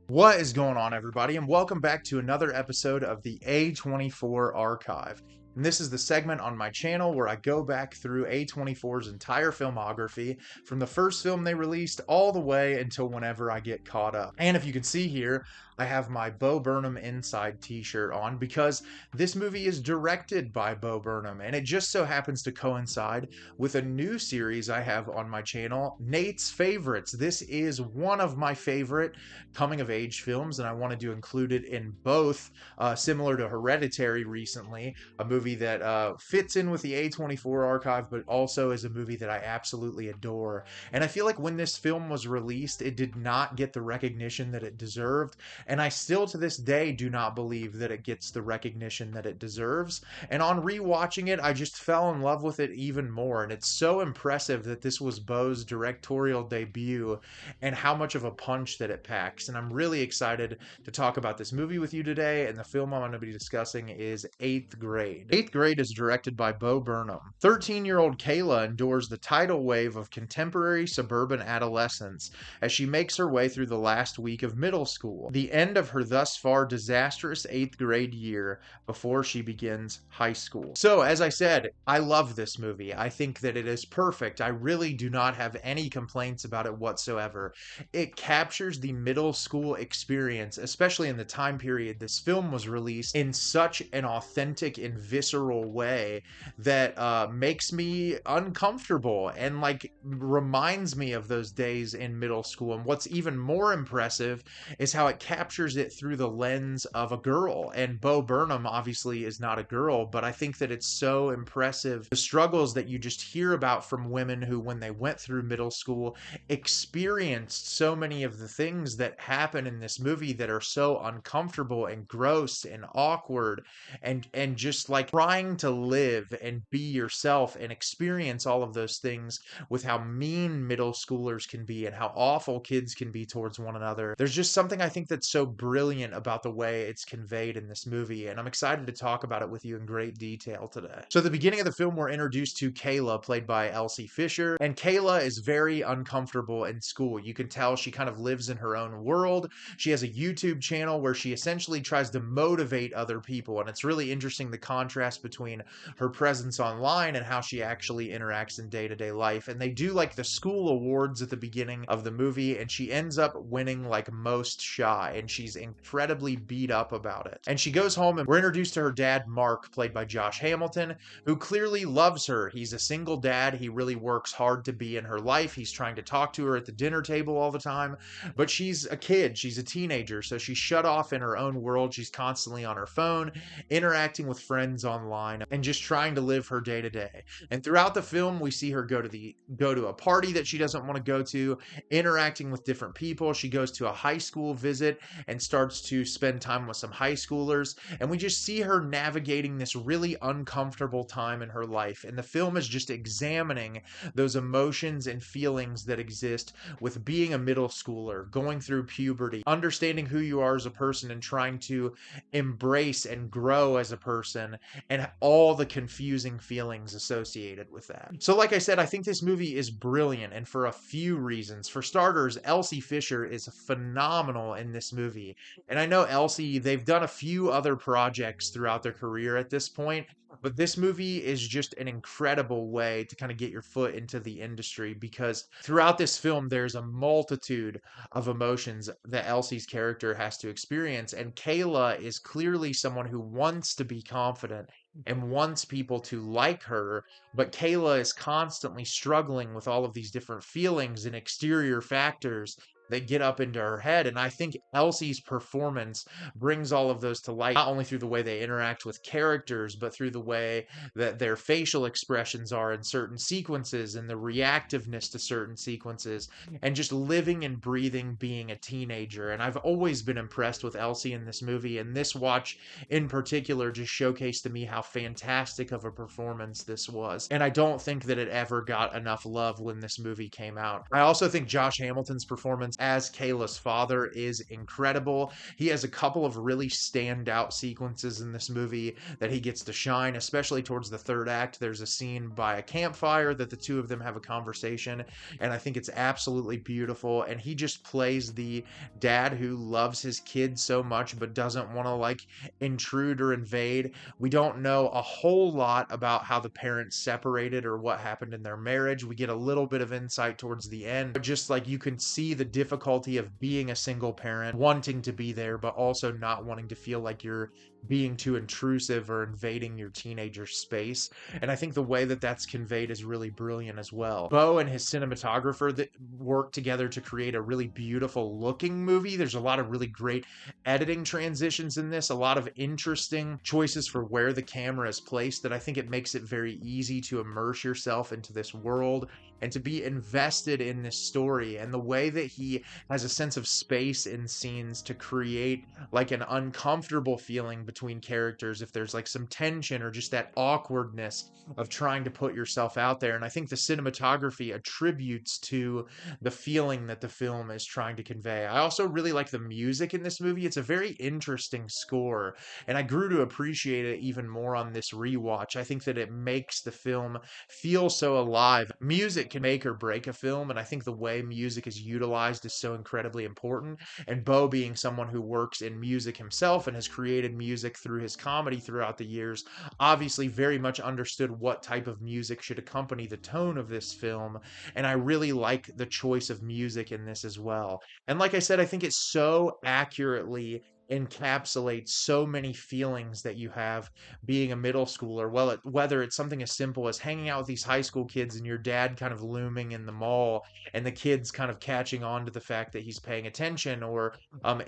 What is going on, everybody, and welcome back to another episode of the A24 Archive. And this is the segment on my channel where I go back through A24's entire filmography from the first film they released all the way until whenever I get caught up. And if you can see here, I have my Bo Burnham Inside t-shirt on because this movie is directed by Bo Burnham, and it just so happens to coincide with a new series I have on my channel, Nate's Favorites. This is one of my favorite coming of age films, and I wanted to include it in both, similar to Hereditary recently, a movie that fits in with the A24 archive, but also is a movie that I absolutely adore. And I feel like when this film was released, it did not get the recognition that it deserved, and I still to this day do not believe that it gets the recognition that it deserves. And on rewatching it, I just fell in love with it even more, and it's so impressive that this was Bo's directorial debut and how much of a punch that it packs. And I'm really excited to talk about this movie with you today. And the film I'm going to be discussing is Eighth Grade. Eighth Grade is directed by Bo Burnham. 13-year-old Kayla endures the tidal wave of contemporary suburban adolescence as she makes her way through the last week of middle school, the end of her thus far disastrous eighth grade year before she begins high school. So, as I said, I love this movie. I think that it is perfect. I really do not have any complaints about it whatsoever. It captures the middle school experience, especially in the time period this film was released, in such an authentic and visceral way that makes me uncomfortable and like reminds me of those days in middle school. And what's even more impressive is how it captures it through the lens of a girl. And Bo Burnham obviously is not a girl, but I think that it's so impressive the struggles that you just hear about from women who, when they went through middle school, experienced so many of the things that happen in this movie that are so uncomfortable and gross and awkward, and just like trying to live and be yourself and experience all of those things with how mean middle schoolers can be and how awful kids can be towards one another. There's just something I think that's so brilliant about the way it's conveyed in this movie, and I'm excited to talk about it with you in great detail today. So at the beginning of the film, we're introduced to Kayla, played by Elsie Fisher, and Kayla is very uncomfortable in school. You can tell she kind of lives in her own world. She has a YouTube channel where she essentially tries to motivate other people, and it's really interesting the contrast between her presence online and how she actually interacts in day-to-day life. And they do like the school awards at the beginning of the movie, and she ends up winning like most shy, and she's incredibly beat up about it. And she goes home, and we're introduced to her dad, Mark, played by Josh Hamilton, who clearly loves her. He's a single dad. He really works hard to be in her life. He's trying to talk to her at the dinner table all the time, but she's a kid. She's a teenager, so she's shut off in her own world. She's constantly on her phone, interacting with friends online, and just trying to live her day to day. And throughout the film, we see her go to a party that she doesn't want to go to, interacting with different people. She goes to a high school visit and starts to spend time with some high schoolers, and we just see her navigating this really uncomfortable time in her life. And the film is just examining those emotions and feelings that exist with being a middle schooler, going through puberty, understanding who you are as a person and trying to embrace and grow as a person, and all the confusing feelings associated with that. So like I said, I think this movie is brilliant, and for a few reasons. For starters, Elsie Fisher is phenomenal in this movie. And I know Elsie, they've done a few other projects throughout their career at this point, but this movie is just an incredible way to kind of get your foot into the industry, because throughout this film, there's a multitude of emotions that Elsie's character has to experience. And Kayla is clearly someone who wants to be confident and wants people to like her, but Kayla is constantly struggling with all of these different feelings and exterior factors that get up into her head. And I think Elsie's performance brings all of those to light, not only through the way they interact with characters, but through the way that their facial expressions are in certain sequences and the reactiveness to certain sequences, and just living and breathing being a teenager. And I've always been impressed with Elsie in this movie, and this watch in particular just showcased to me how fantastic of a performance this was. And I don't think that it ever got enough love when this movie came out. I also think Josh Hamilton's performance as Kayla's father is incredible. He has a couple of really standout sequences in this movie that he gets to shine, especially towards the third act. There's a scene by a campfire that the two of them have a conversation, and I think it's absolutely beautiful. And he just plays the dad who loves his kid so much but doesn't want to like intrude or invade. We don't know a whole lot about how the parents separated or what happened in their marriage. We get a little bit of insight towards the end, but just like you can see the difficulty of being a single parent, wanting to be there, but also not wanting to feel like you're being too intrusive or invading your teenager's space. And I think the way that that's conveyed is really brilliant as well. Bo and his cinematographer that work together to create a really beautiful looking movie. There's a lot of really great editing transitions in this, a lot of interesting choices for where the camera is placed that I think it makes it very easy to immerse yourself into this world and to be invested in this story. And the way that he has a sense of space in scenes to create like an uncomfortable feeling between characters if there's like some tension or just that awkwardness of trying to put yourself out there. And I think the cinematography attributes to the feeling that the film is trying to convey. I also really like the music in this movie. It's a very interesting score, and I grew to appreciate it even more on this rewatch. I think that it makes the film feel so alive. Music can make or break a film, and I think the way music is utilized is so incredibly important. And Bo, being someone who works in music himself and has created music through his comedy throughout the years, obviously very much understood what type of music should accompany the tone of this film. And I really like the choice of music in this as well. And like I said, I think it so accurately encapsulates so many feelings that you have being a middle schooler. Well, whether it's something as simple as hanging out with these high school kids and your dad kind of looming in the mall and the kids kind of catching on to the fact that he's paying attention, or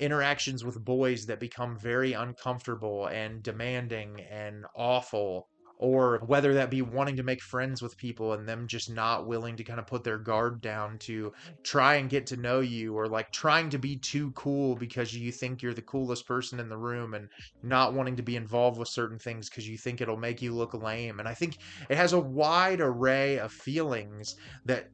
interactions with boys that become very uncomfortable and demanding and awful, or whether that be wanting to make friends with people and them just not willing to kind of put their guard down to try and get to know you, or like trying to be too cool because you think you're the coolest person in the room and not wanting to be involved with certain things because you think it'll make you look lame. And I think it has a wide array of feelings that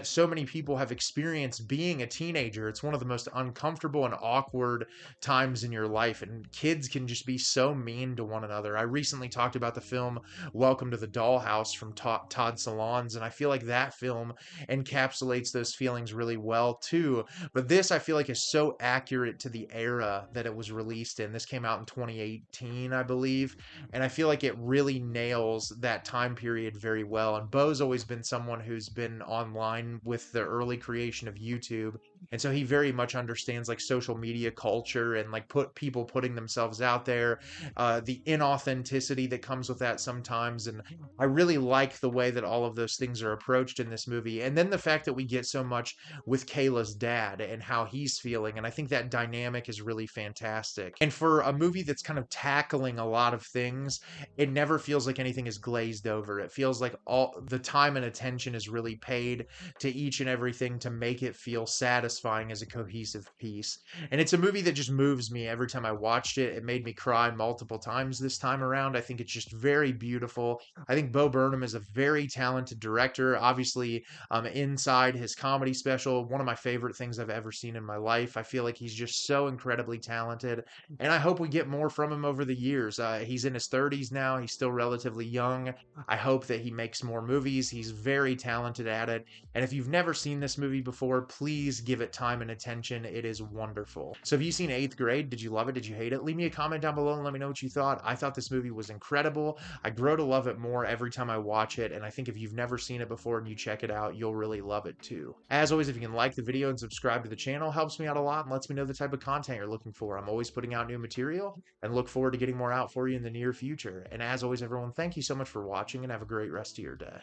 so many people have experienced being a teenager. It's one of the most uncomfortable and awkward times in your life, and kids can just be so mean to one another. I recently talked about the film Welcome to the Dollhouse from Todd Solondz, and I feel like that film encapsulates those feelings really well too. But this, I feel like, is so accurate to the era that it was released in. This came out in 2018, I believe, and I feel like it really nails that time period very well. And Bo's always been someone who's been online with the early creation of YouTube, and so he very much understands like social media culture and like people putting themselves out there, the inauthenticity that comes with that sometimes. And I really like the way that all of those things are approached in this movie. And then the fact that we get so much with Kayla's dad and how he's feeling. And I think that dynamic is really fantastic. And for a movie that's kind of tackling a lot of things, it never feels like anything is glazed over. It feels like all the time and attention is really paid to each and everything to make it feel satisfying as a cohesive piece. And it's a movie that just moves me every time I watched it. It made me cry multiple times this time around. I think it's just very beautiful. I think Bo Burnham is a very talented director. Obviously, Inside, his comedy special, one of my favorite things I've ever seen in my life. I feel like he's just so incredibly talented, and I hope we get more from him over the years. He's in his 30s now. He's still relatively young. I hope that he makes more movies. He's very talented at it. And if you've never seen this movie before, please give it time and attention. It is wonderful. So have you seen 8th Grade? Did you love it? Did you hate it? Leave me a comment down below and let me know what you thought. I thought this movie was incredible. I grow to love it more every time I watch it, and I think if you've never seen it before and you check it out, you'll really love it too. As always, if you can like the video and subscribe to the channel, helps me out a lot and lets me know the type of content you're looking for. I'm always putting out new material and look forward to getting more out for you in the near future. And as always, everyone, thank you so much for watching and have a great rest of your day.